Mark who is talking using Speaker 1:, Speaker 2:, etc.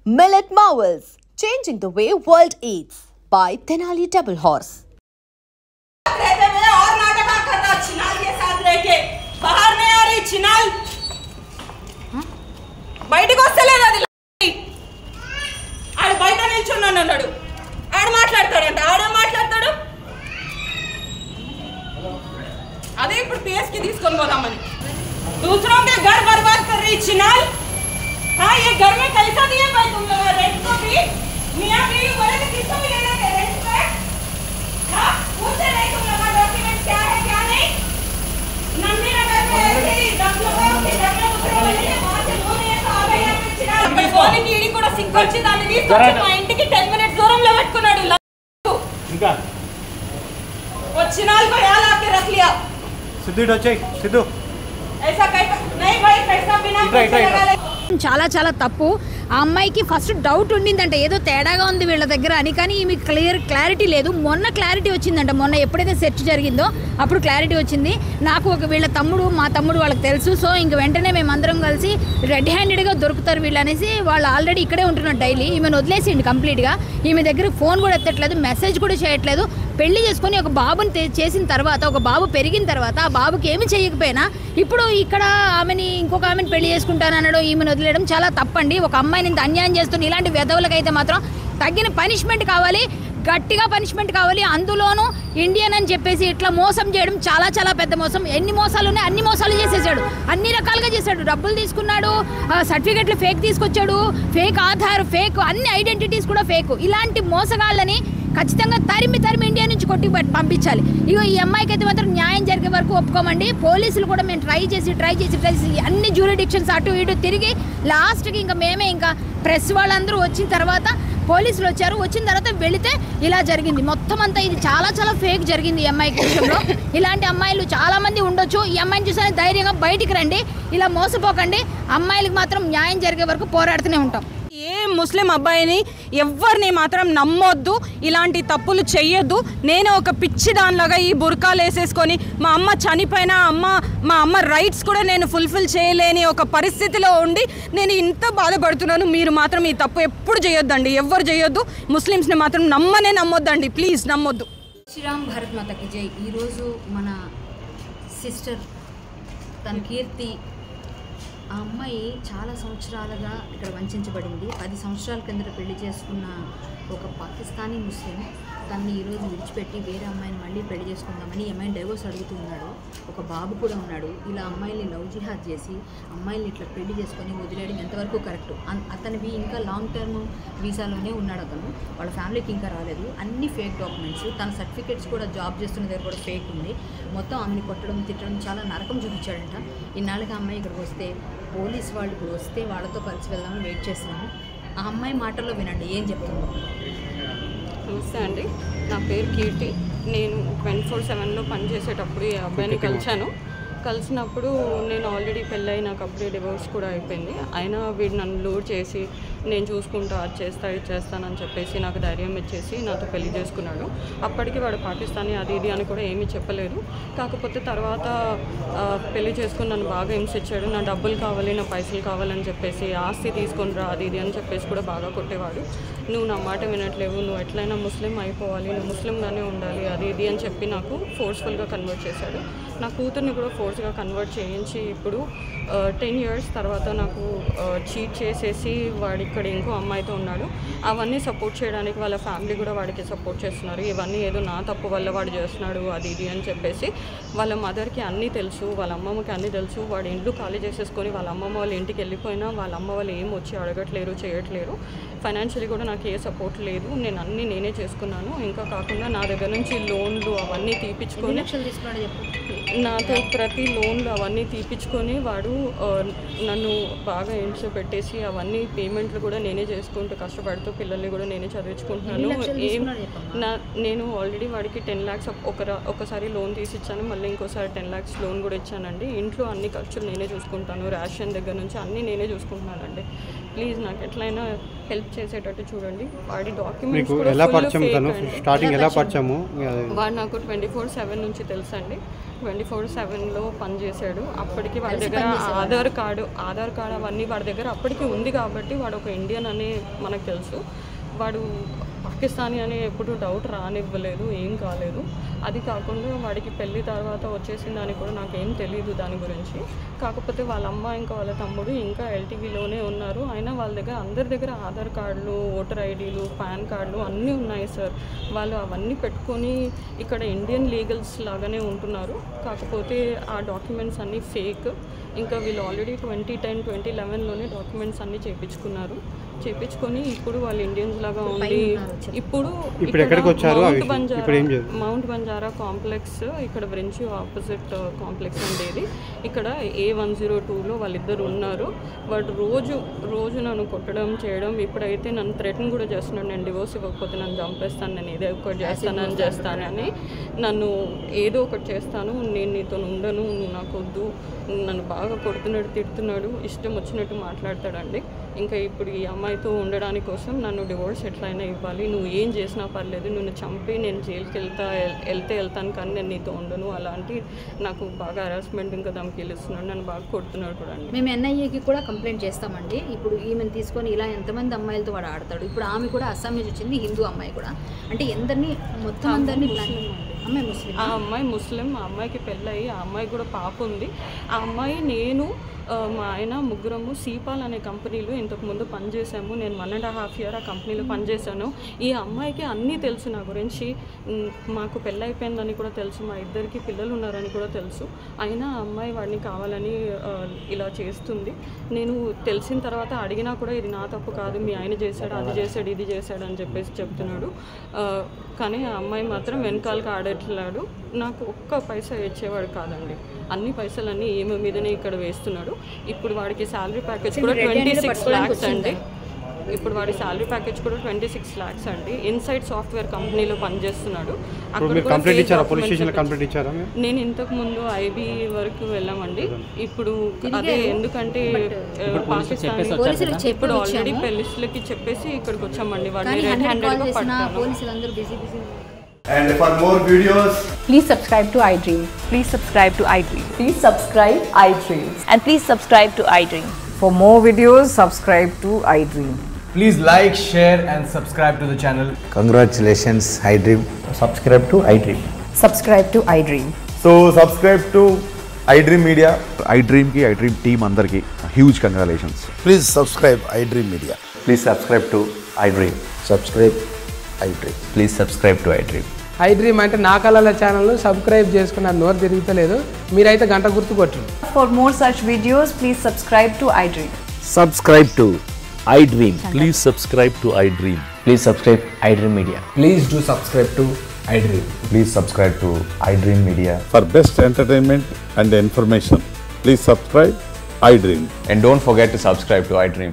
Speaker 1: Millet Marvels, changing the way world eats by Tenali Double Horse.
Speaker 2: और नाटक करना चिनाल के साथ लेके बाहर नहीं आ रही चिनाल బయటికి వస్తలేదు అది ఆడు బయట నిల్చున్నాను అన్నాడు ఆడు మాట్లాడతాడంట ఆడే మాట్లాడతాడు అదే ఇప్పుడు PS की తీసుకొని పోదామని दूसरों के घर बर्बाद कर रही चिनाल हाँ ये घर में कैसा दिए भाई तुम लोग रेंट को भी मियाँ बीवी बोले तो किसको भी लेना है रेंट पे हाँ पूछे नहीं तुम लोग डॉक्यूमेंट क्या है क्या नहीं नंदी नगर में ऐसे ही 10 लोगों के घर में दूसरे वाले ने वहाँ से लोन ये तो आ गए यहाँ पे चिनाल पर बोली की इडी కూడా సింకొచ్చి దాన్ని తీసుకొచ్చి మా ఇంటికి 10 मिनट దూరంలో పెట్టుకున్నాడు
Speaker 3: ఇంకా
Speaker 2: चिनाल को यहाँ लाके रख लिया
Speaker 3: సిద్ధు వచ్చేయ్ సిద్ధు
Speaker 2: ऐसा कैसा नहीं भाई पैसा बिना पैसे लगा ले
Speaker 4: చాలా చాలా తప్పు ఆ అమ్మాయికి ఫస్ట్ డౌట్ ఉండిందంట ఏదో తేడాగా ఉంది వీళ్ళ దగ్గర అని కానీ ఈమె క్లారిటీ లేదు మొన్న క్లారిటీ వచ్చిందంట మొన్న ఎప్పుడైతే సెర్చ్ జరిగిందో అప్పుడు క్లారిటీ వచ్చింది నాకు ఒక వీళ్ళ తమ్ముడు మా తమ్ముడు వాళ్ళకి తెలుసు సో ఇంక వెంటనే మేమందరం కలిసి రెడ్ హ్యాండెడ్గా దొరుకుతారు వీళ్ళు అనేసి వాళ్ళు ఆల్రెడీ ఇక్కడే ఉంటున్నారు డైలీ ఈమెను వదిలేసిండి కంప్లీట్గా ఈమె దగ్గర ఫోన్ కూడా ఎత్తట్లేదు మెసేజ్ కూడా చేయట్లేదు పెళ్లి చేసుకొని ఒక బాబుని చేసిన తర్వాత ఒక బాబు పెరిగిన తర్వాత ఆ బాబుకి ఏమి చేయకపోయినా ఇప్పుడు ఇక్కడ ఆమెని ఇంకొక ఆమెను పెళ్లి చేసుకుంటానన్నాడు ఈమెను వదిలేయడం చాలా తప్పండి ఒక అమ్మాయిని ఇంత అన్యాయం చేస్తున్న ఇలాంటి వెధవులకైతే మాత్రం తగిన పనిష్మెంట్ కావాలి గట్టిగా పనిష్మెంట్ కావాలి అందులోనూ ఇండియన్ అని చెప్పేసి ఇట్లా మోసం చేయడం చాలా చాలా పెద్ద మోసం ఎన్ని మోసాలు ఉన్నాయి అన్ని మోసాలు చేసేసాడు అన్ని రకాలుగా చేశాడు డబ్బులు తీసుకున్నాడు సర్టిఫికెట్లు ఫేక్ తీసుకొచ్చాడు ఫేక్ ఆధార్ ఫేక్ అన్ని ఐడెంటిటీస్ కూడా ఫేక్ ఇలాంటి మోసగాళ్ళని ఖచ్చితంగా తరిమి ఇండియా నుంచి కొట్టి పంపించాలి ఇగో ఈ అమ్మాయికి అయితే మాత్రం న్యాయం జరిగే వరకు ఒప్పుకోమండి పోలీసులు కూడా మేము ట్రై చేసి అన్ని జ్యూరిడిక్షన్స్ అటు ఇటు తిరిగి లాస్ట్కి ఇంకా మేమే ఇంకా ప్రెస్ వాళ్ళందరూ వచ్చిన తర్వాత పోలీసులు వచ్చారు వచ్చిన తర్వాత వెళితే ఇలా జరిగింది మొత్తం అంతా ఇది చాలా చాలా ఫేక్ జరిగింది ఈ అమ్మాయి విషయంలో ఇలాంటి అమ్మాయిలు చాలా మంది ఉండొచ్చు ఈ అమ్మాయిని చూసే ధైర్యంగా బయటికి రండి ఇలా మోసపోకండి అమ్మాయిలకు మాత్రం న్యాయం జరిగే వరకు పోరాడుతూనే ఉంటాం
Speaker 2: ఏ ముస్లిం అబ్బాయిని ఎవరిని మాత్రం నమ్మొద్దు ఇలాంటి తప్పులు చెయ్యొద్దు నేను ఒక పిచ్చి దానిలాగా ఈ బుర్కాలు వేసేసుకొని మా అమ్మ చనిపోయినా మా అమ్మ రైట్స్ కూడా నేను ఫుల్ఫిల్ చేయలేని ఒక పరిస్థితిలో ఉండి నేను ఇంత బాధపడుతున్నాను మీరు మాత్రం ఈ తప్పు ఎప్పుడు చేయొద్దండి ఎవరు చేయొద్దు ముస్లిమ్స్ని మాత్రం నమ్మొద్దండి ప్లీజ్ నమ్మొద్దు
Speaker 4: శ్రీరామ్ భారత్ మాతకి జై ఈరోజు మన సిస్టర్ తన కీర్తి ఆ అమ్మాయి చాలా సంవత్సరాలుగా ఇక్కడ వంచబడింది 10 సంవత్సరాల కిందట పెళ్లి చేసుకున్న ఒక పాకిస్తానీ ముస్లిం తనని ఈరోజు విడిచిపెట్టి వేరే అమ్మాయిని మళ్ళీ పెళ్లి చేసుకుందామని ఈ అమ్మాయిని డైవోర్స్ అడుగుతున్నాడు ఒక బాబు కూడా ఉన్నాడు ఇలా అమ్మాయిని లవ్ జిహాద్ చేసి అమ్మాయిని ఇట్లా పెళ్లి చేసుకొని వదిలేయడం ఎంతవరకు కరెక్ట్ అతనివి ఇంకా లాంగ్ టర్మ్ వీసాలోనే ఉన్నాడు అతను వాళ్ళ ఫ్యామిలీకి ఇంకా రాలేదు అన్ని ఫేక్ డాక్యుమెంట్స్ తన సర్టిఫికేట్స్ కూడా జాబ్ చేస్తున్న దగ్గర కూడా ఫేక్ ఉంది మొత్తం ఆమెని కొట్టడం తిట్టడం చాలా నరకం చూపించాడంట ఇన్నాళ్ళకి అమ్మాయి ఇక్కడికి వస్తే పోలీస్ వాళ్ళు ఇప్పుడు వస్తే వాళ్ళతో కలిసి వెళ్దామని వెయిట్ చేస్తున్నాము ఆ అమ్మాయి మాటల్లో వినండి ఏం చెప్తుందో
Speaker 5: నమస్తే అండి నా పేరు కీర్తి నేను 24/7లో పనిచేసేటప్పుడు ఈ అబ్బాయిని కలిసినప్పుడు నేను ఆల్రెడీ పెళ్ళయి నాకు అప్పుడే డివోర్స్ కూడా అయిపోయింది అయినా వీడు నన్ను లూర్ చేసి నేను చూసుకుంటా అది చేస్తానని చెప్పేసి నాకు ధైర్యం ఇచ్చేసి నాతో పెళ్లి చేసుకున్నాడు అప్పటికి వాడు పాకిస్తానీ అది ఇది అని కూడా ఏమీ చెప్పలేదు కాకపోతే తర్వాత పెళ్లి చేసుకుని నన్ను బాగా హింసించాడు నా డబ్బులు కావాలి నా పైసలు కావాలని చెప్పేసి ఆస్తి తీసుకొని రా అది ఇది అని చెప్పేసి కూడా బాగా కొట్టేవాడు నువ్వు నా మాట వినట్లేవు నువ్వు ఎట్లయినా ముస్లిం అయిపోవాలి నువ్వు ముస్లింగానే ఉండాలి అది ఇది అని చెప్పి నాకు ఫోర్స్ఫుల్గా కన్వర్ట్ చేశాడు నా కూతుర్ని కూడా ఫోర్స్గా కన్వర్ట్ చేయించి ఇప్పుడు 10 years తర్వాత నాకు చీట్ చేసేసి వాడు ఇక్కడ ఇంకో అమ్మాయితో ఉన్నాడు అవన్నీ సపోర్ట్ చేయడానికి వాళ్ళ ఫ్యామిలీ కూడా వాడికి సపోర్ట్ చేస్తున్నారు ఇవన్నీ ఏదో నా తప్పు వల్ల వాడు చేస్తున్నాడు అది ఇది అని చెప్పేసి వాళ్ళ మదర్కి అన్నీ తెలుసు వాళ్ళ అమ్మమ్మకి అన్నీ తెలుసు వాడు ఇంట్లో ఖాళీ చేసేసుకొని వాళ్ళ అమ్మమ్మ వాళ్ళ ఇంటికి వెళ్ళిపోయినా వాళ్ళ అమ్మ వాళ్ళు ఏం వచ్చి అడగట్లేరు చేయట్లేరు ఫైనాన్షియలీ కూడా నాకు ఏ సపోర్ట్ లేదు నేను అన్నీ నేనే చేసుకున్నాను ఇంకా కాకుండా నా దగ్గర నుంచి లోన్లు అవన్నీ తీపించుకొని నాతో ప్రతి లోన్లు అవన్నీ తీపించుకొని వాడు నన్ను బాగా హింస పెట్టేసి అవన్నీ పేమెంట్లు కూడా నేనే చేసుకుంటూ కష్టపడుతూ పిల్లల్ని కూడా నేనే చదివించుకుంటున్నాను నేను ఆల్రెడీ వాడికి 10 lakhs ఒకసారి లోన్ తీసి ఇచ్చాను మళ్ళీ ఇంకోసారి 10 lakhs లోన్ కూడా ఇచ్చానండి ఇంట్లో అన్ని ఖర్చులు నేనే చూసుకుంటాను రేషన్ దగ్గర నుంచి అన్నీ నేనే చూసుకుంటున్నానండి ప్లీజ్ నాకు ఎట్లయినా హెల్ప్ చేసేటట్టు చూడండి వాడి డాక్యుమెంట్స్ కూడా
Speaker 3: ఎలా పరిచయం స్టార్టింగ్ ఎలా పరిచయము
Speaker 5: వాడు నాకు 24/7 నుంచి తెలుసండి 24/7లో పనిచేశాడు. అప్పటికి వాడి దగ్గర ఆధార్ కార్డు అవన్నీ వాడి దగ్గర అప్పటికి ఉంది కాబట్టి వాడు ఒక ఇండియన్ అని మనకు తెలుసు. వాడు పాకిస్తానీ అని ఎప్పుడు డౌట్ రానివ్వలేదు, ఏం కాలేదు. అది కాకుండా వాడికి పెళ్ళి తర్వాత వచ్చేసిందని కూడా నాకేం తెలియదు దాని గురించి. కాకపోతే వాళ్ళ అమ్మ ఇంకా వాళ్ళ తమ్ముడు ఇంకా ఎల్టీవీలోనే ఉన్నారు. అయినా వాళ్ళ దగ్గర అందరి దగ్గర ఆధార్ కార్డులు, ఓటర్ ఐడీలు, పాన్ కార్డులు అన్నీ ఉన్నాయి సార్. వాళ్ళు అవన్నీ పెట్టుకొని ఇక్కడ ఇండియన్ లీగల్స్ లాగానే ఉంటున్నారు. కాకపోతే ఆ డాక్యుమెంట్స్ అన్నీ ఫేక్. ఇంకా వీళ్ళు ఆల్రెడీ 2010, 2011లోనే డాక్యుమెంట్స్ అన్నీ చేయించుకొని ఇప్పుడు వాళ్ళు ఇండియన్స్ లాగా ఉండి ఇప్పుడు
Speaker 3: ఎక్కడికి వచ్చారు?
Speaker 5: మౌంట్ బంజారా కాంప్లెక్స్, ఇక్కడ వ్రెంచి ఆపోజిట్ కాంప్లెక్స్ అండి ఇది. ఇక్కడ A102లో వాళ్ళిద్దరు ఉన్నారు. వాడు రోజు నన్ను కొట్టడం చేయడం, ఇప్పుడైతే నన్ను థ్రెటన్ కూడా చేస్తున్నాడు. నేను డివోర్స్ ఇవ్వకపోతే నన్ను చంపేస్తాను, నేను ఏదో ఒకటి చేస్తానని నన్ను ఏదో ఒకటి చేస్తాను, నేను నీతో ఉండను, నువ్వు నాకు వద్దు, నన్ను బాగా కొడుతున్నాడు, తిడుతున్నాడు, ఇష్టం వచ్చినట్టు మాట్లాడతాడండి. ఇంకా ఇప్పుడు ఈ అమ్మాయితో ఉండడానికి కోసం నన్ను డివోర్స్ ఎట్లయినా ఇవ్వాలి, నువ్వు ఏం చేసినా పర్లేదు, నిన్ను చంపి నేను జైలుకి వెళ్తాను కానీ నేను నీతో ఉండను, అలాంటి నాకు బాగా హరాస్మెంట్ ఇంకా ధమ్కీలు ఇస్తున్నాడు, నన్ను బాగా కొడుతున్నాడు కూడా అండి.
Speaker 4: మేము NIAకి కూడా కంప్లైంట్ చేస్తామండి. ఇప్పుడు ఈమెను తీసుకొని ఇలా ఎంతమంది అమ్మాయిలతో వాడు ఆడతాడు. ఇప్పుడు ఆమె కూడా అస్సాం నుంచి వచ్చింది, హిందూ అమ్మాయి కూడా. అంటే మొత్తం అందరినీ అమ్మాయి ముస్లిం,
Speaker 5: ఆ అమ్మాయి ముస్లిం. ఆ అమ్మాయికి పెళ్ళయి ఆ అమ్మాయి కూడా పాప ఉంది. ఆ అమ్మాయి నేను మా ఆయన ముగ్గురము సీపాల్ అనే కంపెనీలో ఇంతకుముందు పనిచేసాము. నేను 1.5 year ఆ కంపెనీలో పనిచేశాను. ఈ అమ్మాయికి అన్నీ తెలుసు నా గురించి. మాకు పెళ్ళైపోయిందని కూడా తెలుసు, మా ఇద్దరికి పిల్లలు ఉన్నారని కూడా తెలుసు. అయినా ఆ అమ్మాయి వాడిని కావాలని ఇలా చేస్తుంది. నేను తెలిసిన తర్వాత అడిగినా కూడా ఇది నా తప్పు కాదు, మీ ఆయన చేశాడు, అది చేశాడు, ఇది చేశాడు అని చెప్తున్నాడు. కానీ ఆ అమ్మాయి మాత్రం వెనకాలకి ఆడట్లాడు. నాకు ఒక్క పైసా ఇచ్చేవాడు కాదండి. అన్ని పైసలన్నీ ఈమె మీదనే ఇక్కడ వేస్తున్నాడు. ఇప్పుడు వాడికి శాలరీ ప్యాకేజ్ కూడా 26 lakhs అండి. ఇప్పుడు వాడి శాలరీ ప్యాకేజ్ కూడా 26 lakhs అండి. ఇన్సైడ్ సాఫ్ట్వేర్ కంపెనీలో పనిచేస్తున్నాడు. నేను ఇంతకు ముందు IB వరకు వెళ్ళామండి. ఇప్పుడు అదే ఎందుకంటే పాకిస్తాన్ ఇప్పుడు ఆల్రెడీ పెళ్లికి చెప్పేసి ఇక్కడికి వచ్చామండి. వాడిని రెడ్ హ్యాండెడ్గా పట్టాను.
Speaker 6: And for more videos,
Speaker 7: please subscribe to iDream.
Speaker 8: Please subscribe to iDream.
Speaker 7: Please subscribe iDream.
Speaker 8: And please subscribe to iDream.
Speaker 7: For more videos, subscribe to iDream.
Speaker 6: please like, share and subscribe to the channel.
Speaker 9: Congratulations, iDream.
Speaker 6: Subscribe to iDream.
Speaker 7: Subscribe to iDream.
Speaker 6: So subscribe to iDream Media.
Speaker 10: iDream ki iDream team andar ki huge congratulations.
Speaker 9: Please subscribe iDream Media.
Speaker 6: Please subscribe to iDream.
Speaker 9: Subscribe iDream.
Speaker 6: Please subscribe to iDream.
Speaker 11: iDream అంటే నా కళల channel subscribe చేసుకున్న నోరు తిరుగుతలేదు, మీరైతే గంట గుర్తు కొట్టండి.
Speaker 8: For more such videos, please subscribe to iDream.
Speaker 9: Subscribe to iDream.
Speaker 12: Please subscribe to iDream.
Speaker 6: Please subscribe iDream Media.
Speaker 9: Please do subscribe to iDream.
Speaker 6: Please subscribe to iDream Media.
Speaker 10: For best entertainment and information, please subscribe iDream.
Speaker 6: And don't forget to subscribe to iDream.